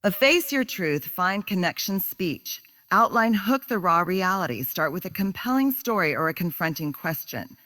Face your truth, find connection speech. Outline hook the raw reality. Start with a compelling story or a confronting question.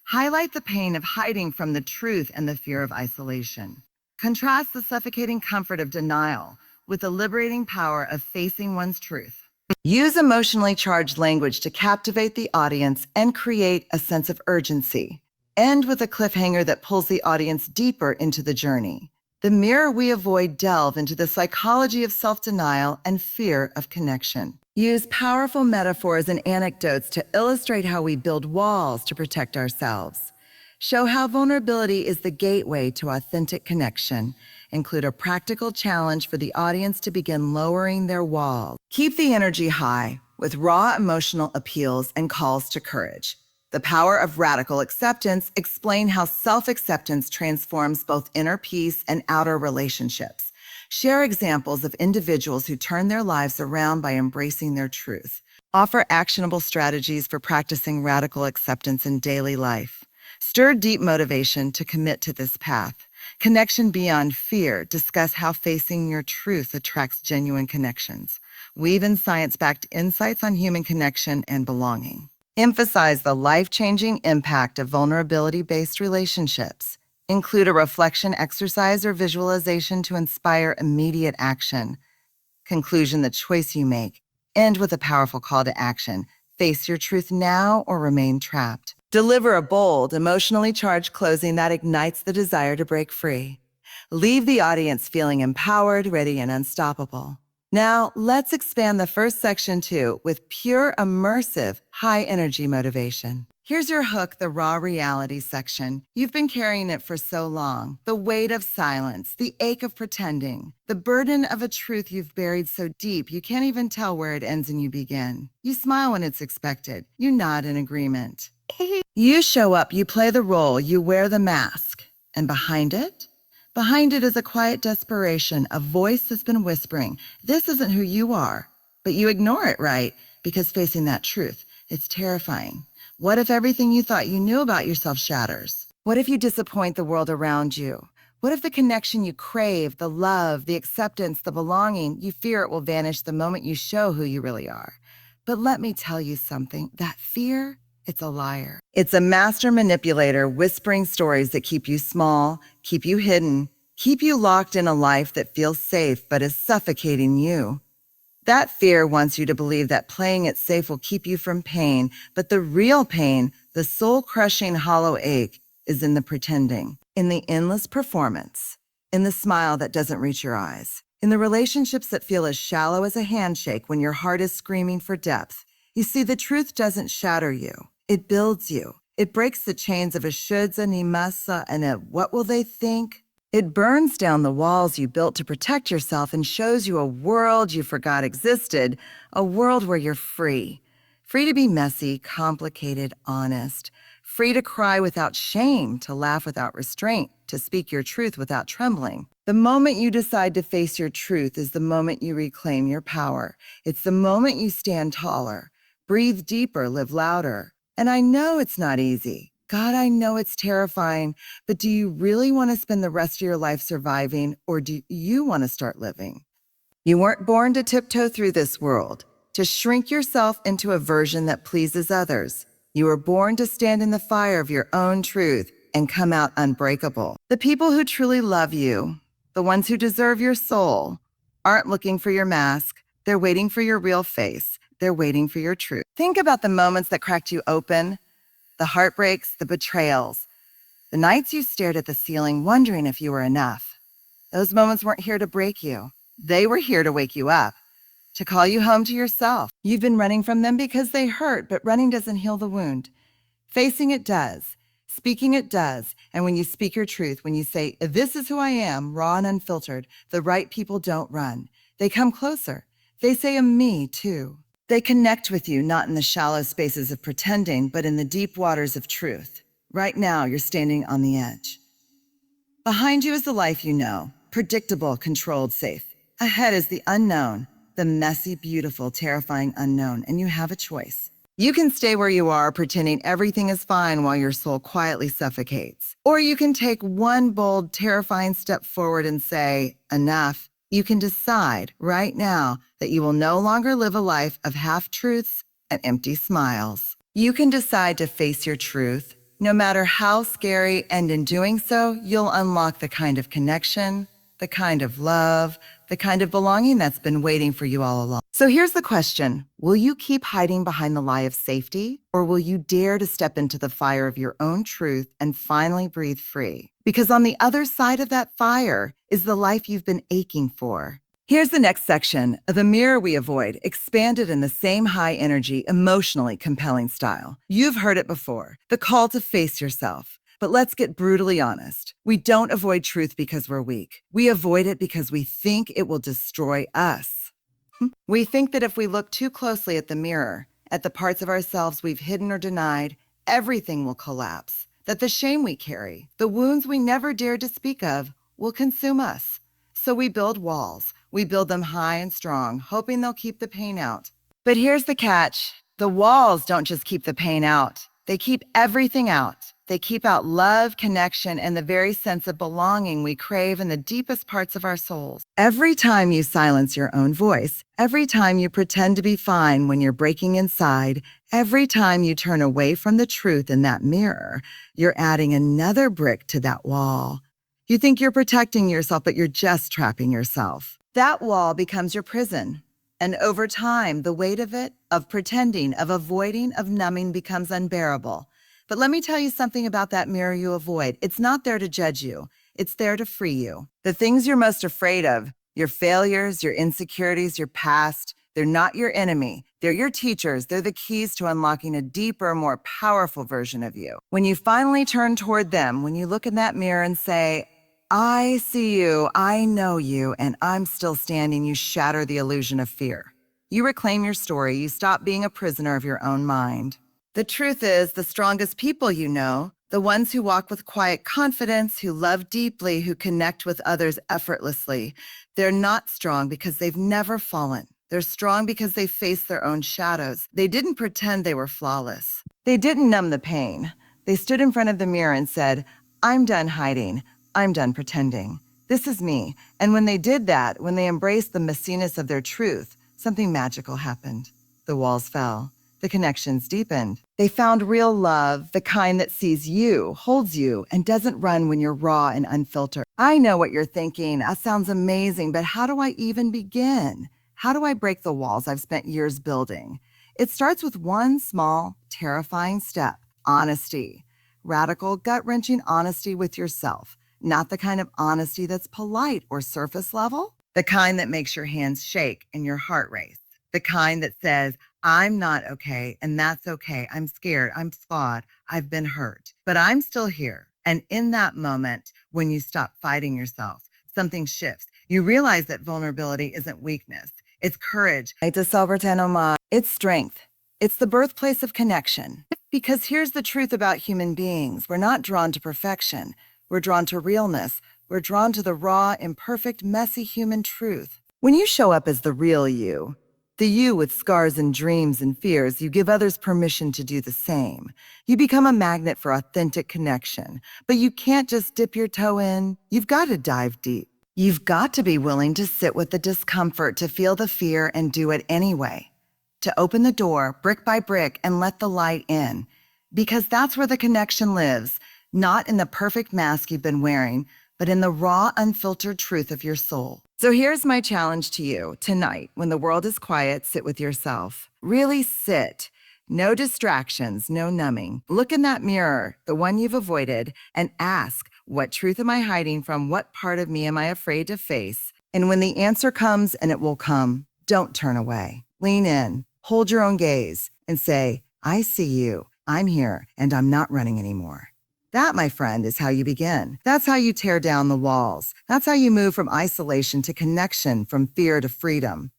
Highlight the pain of hiding from the truth and the fear of isolation. Contrast the suffocating comfort of denial with the liberating power of facing one's truth. Use emotionally charged language to captivate the audience and create a sense of urgency. End with a cliffhanger that pulls the audience deeper into the journey. The mirror we avoid delve into the psychology of self-denial and fear of connection. Use powerful metaphors and anecdotes to illustrate how we build walls to protect ourselves. Show how vulnerability is the gateway to authentic connection. Include a practical challenge for the audience to begin lowering their walls. Keep the energy high with raw emotional appeals and calls to courage. The power of radical acceptance. Explain how self-acceptance transforms both inner peace and outer relationships. Share examples of individuals who turn their lives around by embracing their truth. Offer actionable strategies for practicing radical acceptance in daily life. Stir deep motivation to commit to this path. Connection beyond fear. Discuss how facing your truth attracts genuine connections. Weave in science-backed insights on human connection and belonging. Emphasize the life-changing impact of vulnerability-based relationships. Include a reflection exercise or visualization to inspire immediate action. Conclusion: the choice you make. End with a powerful call to action. Face your truth now or remain trapped. Deliver a bold, emotionally charged closing that ignites the desire to break free. Leave the audience feeling empowered, ready, and unstoppable. Now, let's expand the first section too with pure, immersive, high-energy motivation. Here's your hook, the raw reality section. You've been carrying it for so long. The weight of silence, the ache of pretending, the burden of a truth you've buried so deep you can't even tell where it ends and you begin. You smile when it's expected. You nod in agreement. You show up, you play the role, you wear the mask. And behind it? Behind it is a quiet desperation, a voice that's been whispering, this isn't who you are. But you ignore it, right? Because facing that truth, it's terrifying. What if everything you thought you knew about yourself shatters? What if you disappoint the world around you? What if the connection you crave, the love, the acceptance, the belonging, you fear it will vanish the moment you show who you really are? But let me tell you something, that fear, it's a liar. It's a master manipulator whispering stories that keep you small, keep you hidden, keep you locked in a life that feels safe but is suffocating you. That fear wants you to believe that playing it safe will keep you from pain, but the real pain, the soul-crushing hollow ache, is in the pretending, in the endless performance, in the smile that doesn't reach your eyes, in the relationships that feel as shallow as a handshake when your heart is screaming for depth. You see, the truth doesn't shatter you. It builds you. It breaks the chains of a shoulds and a musta and a what will they think? It burns down the walls you built to protect yourself and shows you a world you forgot existed, a world where you're free. Free to be messy, complicated, honest. Free to cry without shame, to laugh without restraint, to speak your truth without trembling. The moment you decide to face your truth is the moment you reclaim your power. It's the moment you stand taller, breathe deeper, live louder. And I know it's not easy. God, I know it's terrifying, but do you really want to spend the rest of your life surviving, or do you want to start living? You weren't born to tiptoe through this world, to shrink yourself into a version that pleases others. You were born to stand in the fire of your own truth and come out unbreakable. The people who truly love you, the ones who deserve your soul, aren't looking for your mask. They're waiting for your real face. They're waiting for your truth. Think about the moments that cracked you open, the heartbreaks, the betrayals, the nights you stared at the ceiling wondering if you were enough. Those moments weren't here to break you. They were here to wake you up, to call you home to yourself. You've been running from them because they hurt, but running doesn't heal the wound. Facing it does. Speaking it does. And when you speak your truth, when you say, this is who I am, raw and unfiltered, the right people don't run. They come closer. They say a me too. They connect with you, not in the shallow spaces of pretending, but in the deep waters of truth. Right now, you're standing on the edge. Behind you is the life you know, predictable, controlled, safe. Ahead is the unknown, the messy, beautiful, terrifying unknown, and you have a choice. You can stay where you are, pretending everything is fine while your soul quietly suffocates. Or you can take one bold, terrifying step forward and say, enough, You can decide right now that you will no longer live a life of half-truths and empty smiles. You can decide to face your truth, no matter how scary, and in doing so, you'll unlock the kind of connection, the kind of love, the kind of belonging that's been waiting for you all along. So here's the question. Will you keep hiding behind the lie of safety, or will you dare to step into the fire of your own truth and finally breathe free? Because on the other side of that fire is the life you've been aching for. Here's the next section, the mirror we avoid, expanded in the same high energy, emotionally compelling style. You've heard it before, the call to face yourself. But let's get brutally honest. We don't avoid truth because we're weak. We avoid it because we think it will destroy us. We think that if we look too closely at the mirror, at the parts of ourselves we've hidden or denied, everything will collapse. That the shame we carry, the wounds we never dared to speak of, will consume us. So we build walls. We build them high and strong, hoping they'll keep the pain out. But here's the catch. The walls don't just keep the pain out. They keep everything out. They keep out love, connection, and the very sense of belonging we crave in the deepest parts of our souls. Every time you silence your own voice, every time you pretend to be fine when you're breaking inside, every time you turn away from the truth in that mirror, you're adding another brick to that wall. You think you're protecting yourself, but you're just trapping yourself. That wall becomes your prison. And over time, the weight of it, of pretending, of avoiding, of numbing becomes unbearable. But let me tell you something about that mirror you avoid. It's not there to judge you. It's there to free you. The things you're most afraid of, your failures, your insecurities, your past, they're not your enemy. They're your teachers. They're the keys to unlocking a deeper, more powerful version of you. When you finally turn toward them, when you look in that mirror and say, I see you, I know you, and I'm still standing, you shatter the illusion of fear. You reclaim your story. You stop being a prisoner of your own mind. The truth is, the strongest people you know, the ones who walk with quiet confidence, who love deeply, who connect with others effortlessly, they're not strong because they've never fallen. They're strong because they face their own shadows. They didn't pretend they were flawless. They didn't numb the pain. They stood in front of the mirror and said, I'm done hiding. I'm done pretending. This is me. And when they did that, when they embraced the messiness of their truth, something magical happened. The walls fell. The connections deepened. They found real love, the kind that sees you, holds you, and doesn't run when you're raw and unfiltered. I know what you're thinking. That sounds amazing, but how do I even begin? How do I break the walls I've spent years building? It starts with one small, terrifying step: honesty. Radical, gut-wrenching honesty with yourself. Not the kind of honesty that's polite or surface level. The kind that makes your hands shake and your heart race. The kind that says, I'm not okay, and that's okay. I'm scared. I'm flawed. I've been hurt, but I'm still here. And in that moment, when you stop fighting yourself, something shifts. You realize that vulnerability isn't weakness. It's courage. It's strength. It's the birthplace of connection. Because here's the truth about human beings. We're not drawn to perfection. We're drawn to realness. We're drawn to the raw, imperfect, messy human truth. When you show up as the real you, the you with scars and dreams and fears, you give others permission to do the same. You become a magnet for authentic connection. But you can't just dip your toe in. You've got to dive deep. You've got to be willing to sit with the discomfort, to feel the fear and do it anyway. To open the door brick by brick and let the light in. Because that's where the connection lives, not in the perfect mask you've been wearing, but in the raw, unfiltered truth of your soul. So here's my challenge to you tonight. When the world is quiet, sit with yourself. Really sit. No distractions, no numbing. Look in that mirror, the one you've avoided, and ask, what truth am I hiding from? What part of me am I afraid to face? And when the answer comes, and it will come, don't turn away. Lean in, hold your own gaze, and say, I see you, I'm here, and I'm not running anymore. That, my friend, is how you begin. That's how you tear down the walls. That's how you move from isolation to connection, from fear to freedom.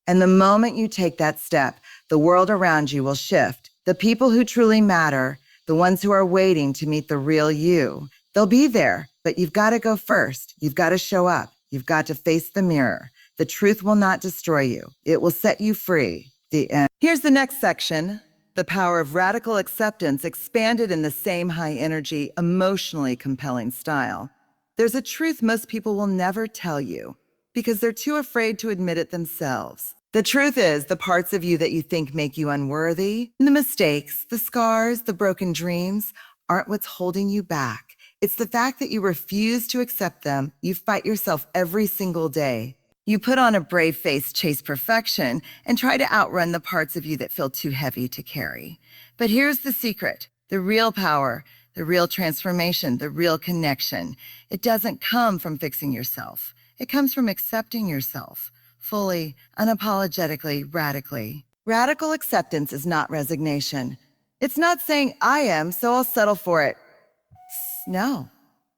And the moment you take that step, the world around you will shift. The people who truly matter, the ones who are waiting to meet the real you, they'll be there, but you've got to go first. You've got to show up. You've got to face the mirror. The truth will not destroy you. It will set you free. The end. Here's the next section. The power of radical acceptance expanded in the same high energy, emotionally compelling style. There's a truth most people will never tell you. because they're too afraid to admit it themselves. The truth is, the parts of you that you think make you unworthy, the mistakes, the scars, the broken dreams, aren't what's holding you back. It's the fact that you refuse to accept them. You fight yourself every single day. You put on a brave face, chase perfection, and try to outrun the parts of you that feel too heavy to carry. But here's the secret: the real power, the real transformation, the real connection. It doesn't come from fixing yourself. It comes from accepting yourself fully, unapologetically, radically. Radical acceptance is not resignation. It's not saying, I am, so I'll settle for it. No.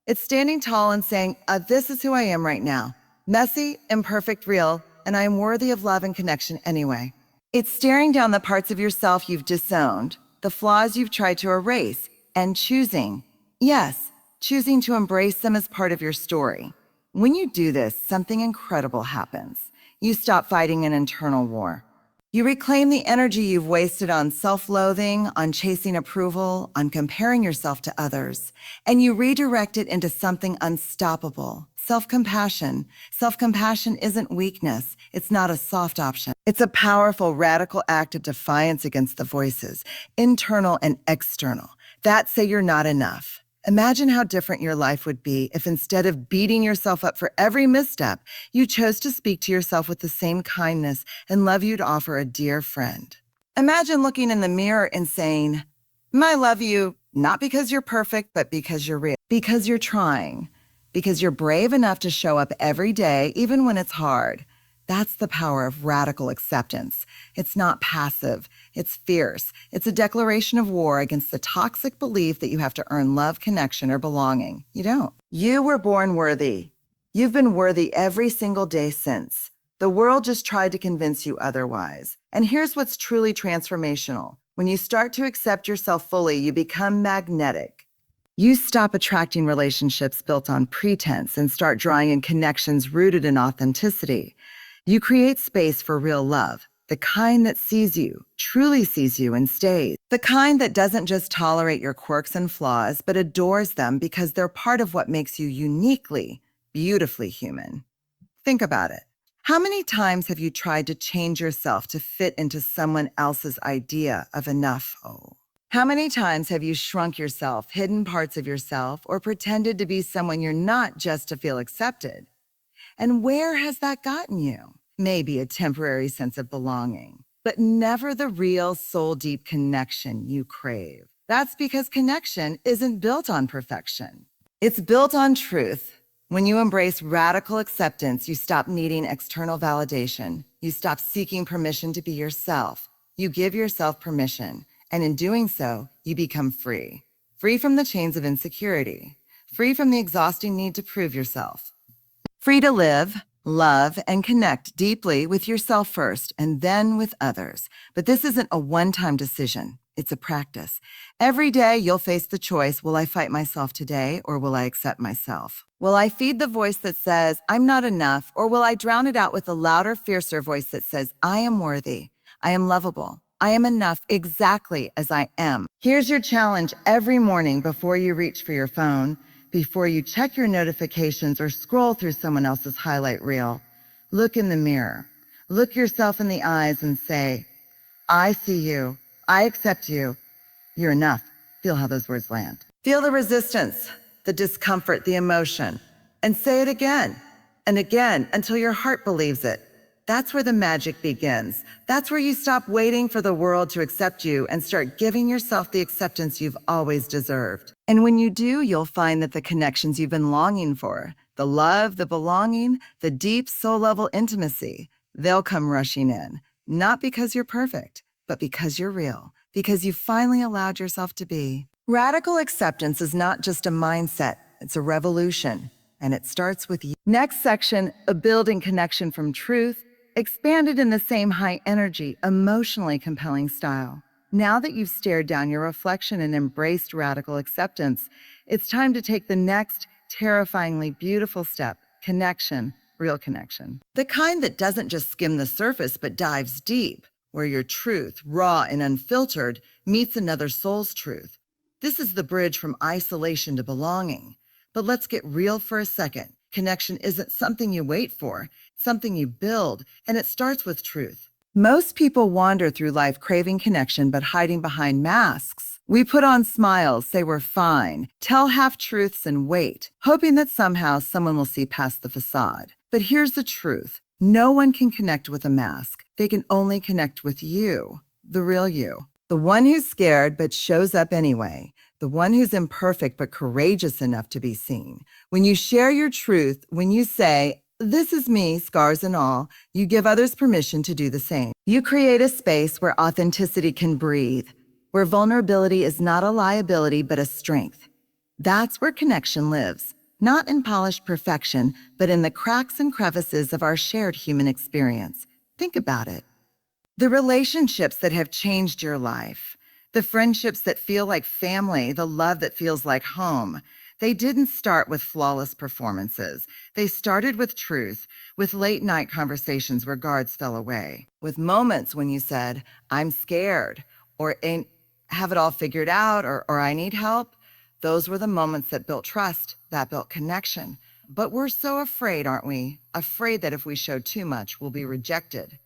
It's standing tall and saying, this is who I am right now. Messy, imperfect, real, and I am worthy of love and connection anyway. It's staring down the parts of yourself you've disowned, the flaws you've tried to erase, and choosing, yes, choosing to embrace them as part of your story. When you do this, something incredible happens. You stop fighting an internal war. You reclaim the energy you've wasted on self-loathing, on chasing approval, on comparing yourself to others, and you redirect it into something unstoppable: self-compassion. Self-compassion isn't weakness. It's not a soft option. It's a powerful, radical act of defiance against the voices, internal and external, that say you're not enough. Imagine how different your life would be if, instead of beating yourself up for every misstep, you chose to speak to yourself with the same kindness and love you'd offer a dear friend. Imagine looking in the mirror and saying, I love you, not because you're perfect, but because you're real, because you're trying, because you're brave enough to show up every day, even when it's hard. That's the power of radical acceptance. It's not passive. It's fierce. It's a declaration of war against the toxic belief that you have to earn love, connection, or belonging. You don't. You were born worthy. You've been worthy every single day since. The world just tried to convince you otherwise. And here's what's truly transformational. When you start to accept yourself fully, you become magnetic. You stop attracting relationships built on pretense and start drawing in connections rooted in authenticity. You create space for real love, the kind that sees you, truly sees you, and stays. The kind that doesn't just tolerate your quirks and flaws, but adores them because they're part of what makes you uniquely, beautifully human. Think about it. How many times have you tried to change yourself to fit into someone else's idea of enough? How many times have you shrunk yourself, hidden parts of yourself, or pretended to be someone you're not just to feel accepted? And where has that gotten you? Maybe a temporary sense of belonging, but never the real soul-deep connection you crave. That's because connection isn't built on perfection. It's built on truth. When you embrace radical acceptance, you stop needing external validation. You stop seeking permission to be yourself. You give yourself permission, and in doing so, you become free. Free from the chains of insecurity. Free from the exhausting need to prove yourself. Free to live, love, and connect deeply with yourself first, and then with others. But this isn't a one-time decision. It's a practice. Every day you'll face the choice: will I fight myself today, or will I accept myself? Will I feed the voice that says, I'm not enough, or will I drown it out with a louder, fiercer voice that says, I am worthy, I am lovable, I am enough exactly as I am? Here's your challenge every morning before you reach for your phone, before you check your notifications or scroll through someone else's highlight reel. Look in the mirror. Look yourself in the eyes and say, I see you. I accept you. You're enough. Feel how those words land. Feel the resistance, the discomfort, the emotion, and say it again and again until your heart believes it. That's where the magic begins. That's where you stop waiting for the world to accept you and start giving yourself the acceptance you've always deserved. And when you do, you'll find that the connections you've been longing for, the love, the belonging, the deep soul-level intimacy, they'll come rushing in. Not because you're perfect, but because you're real, because you finally allowed yourself to be. Radical acceptance is not just a mindset, it's a revolution, and it starts with you. Next section, a building connection from truth, expanded in the same high energy, emotionally compelling style. Now that you've stared down your reflection and embraced radical acceptance, it's time to take the next terrifyingly beautiful step: connection, real connection. The kind that doesn't just skim the surface, but dives deep, where your truth, raw and unfiltered, meets another soul's truth. This is the bridge from isolation to belonging. But let's get real for a second. Connection isn't something you wait for, it's something you build, and it starts with truth. Most people wander through life craving connection but hiding behind masks. We put on smiles, say we're fine, tell half-truths and wait, hoping that somehow someone will see past the facade. But here's the truth. No one can connect with a mask. They can only connect with you, the real you. The one who's scared but shows up anyway. The one who's imperfect but courageous enough to be seen. When you share your truth, when you say, "This is me, scars and all," you give others permission to do the same. You create a space where authenticity can breathe, where vulnerability is not a liability but a strength. That's where connection lives, not in polished perfection, but in the cracks and crevices of our shared human experience. Think about it. The relationships that have changed your life, the friendships that feel like family, the love that feels like home, they didn't start with flawless performances. They started with truth, with late night conversations where guards fell away, with moments when you said, "I'm scared," or "Ain't have it all figured out," or "I need help." Those were the moments that built trust, that built connection. But we're so afraid, aren't we? Afraid that if we show too much, we'll be rejected.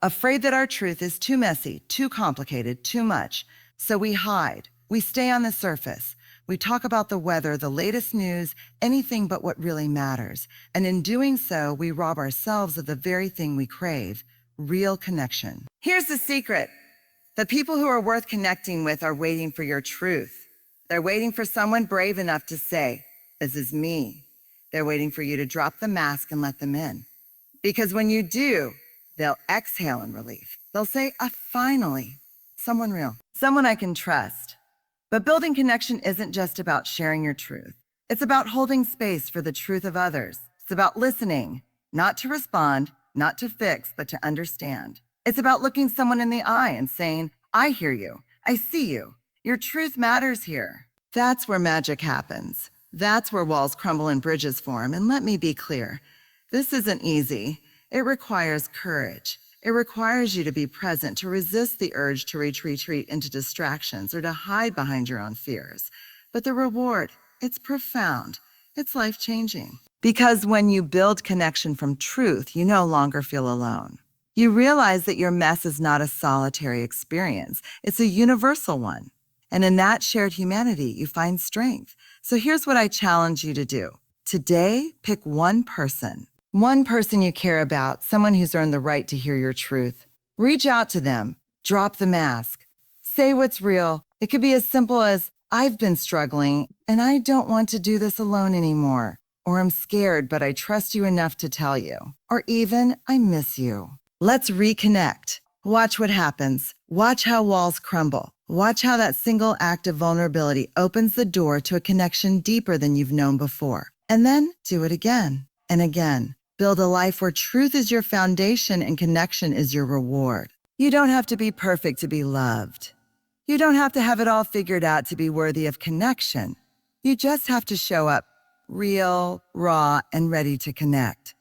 Afraid that our truth is too messy, too complicated, too much. So we hide. We stay on the surface. We talk about the weather, the latest news, anything but what really matters. And in doing so, we rob ourselves of the very thing we crave, real connection. Here's the secret. The people who are worth connecting with are waiting for your truth. They're waiting for someone brave enough to say, "This is me." They're waiting for you to drop the mask and let them in. Because when you do, they'll exhale in relief. They'll say, finally, someone real, someone I can trust." But building connection isn't just about sharing your truth. It's about holding space for the truth of others. It's about listening, not to respond, not to fix, but to understand. It's about looking someone in the eye and saying, "I hear you. I see you. Your truth matters here." That's where magic happens. That's where walls crumble and bridges form. And let me be clear, this isn't easy. It requires courage. It requires you to be present, to resist the urge to retreat into distractions or to hide behind your own fears. But the reward, it's profound. It's life-changing. Because when you build connection from truth, you no longer feel alone. You realize that your mess is not a solitary experience. It's a universal one. And in that shared humanity, you find strength. So here's what I challenge you to do. Today, pick one person you care about, someone who's earned the right to hear your truth. Reach out to them. Drop the mask. Say what's real. It could be as simple as, "I've been struggling, and I don't want to do this alone anymore." Or, "I'm scared, but I trust you enough to tell you." Or even, "I miss you." Let's reconnect. Watch what happens. Watch how walls crumble. Watch how that single act of vulnerability opens the door to a connection deeper than you've known before. And then do it again and again. Build a life where truth is your foundation and connection is your reward. You don't have to be perfect to be loved. You don't have to have it all figured out to be worthy of connection. You just have to show up real, raw, and ready to connect.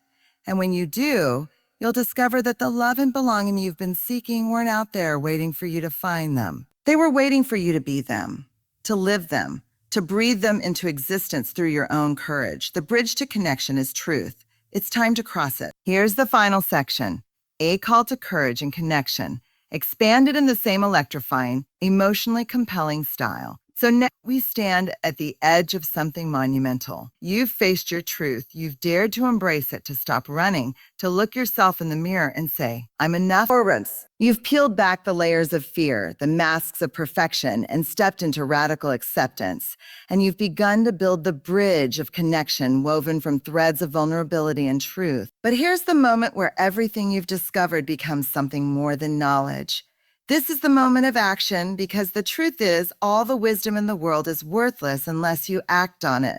And when you do, you'll discover that the love and belonging you've been seeking weren't out there waiting for you to find them. They were waiting for you to be them, to live them, to breathe them into existence through your own courage. The bridge to connection is truth. It's time to cross it. Here's the final section, a call to courage and connection, expanded in the same electrifying, emotionally compelling style. So now we stand at the edge of something monumental. You've faced your truth. You've dared to embrace it, to stop running, to look yourself in the mirror and say, "I'm enough." You've peeled back the layers of fear, the masks of perfection, and stepped into radical acceptance. And you've begun to build the bridge of connection woven from threads of vulnerability and truth. But here's the moment where everything you've discovered becomes something more than knowledge. This is the moment of action, because the truth is all the wisdom in the world is worthless unless you act on it.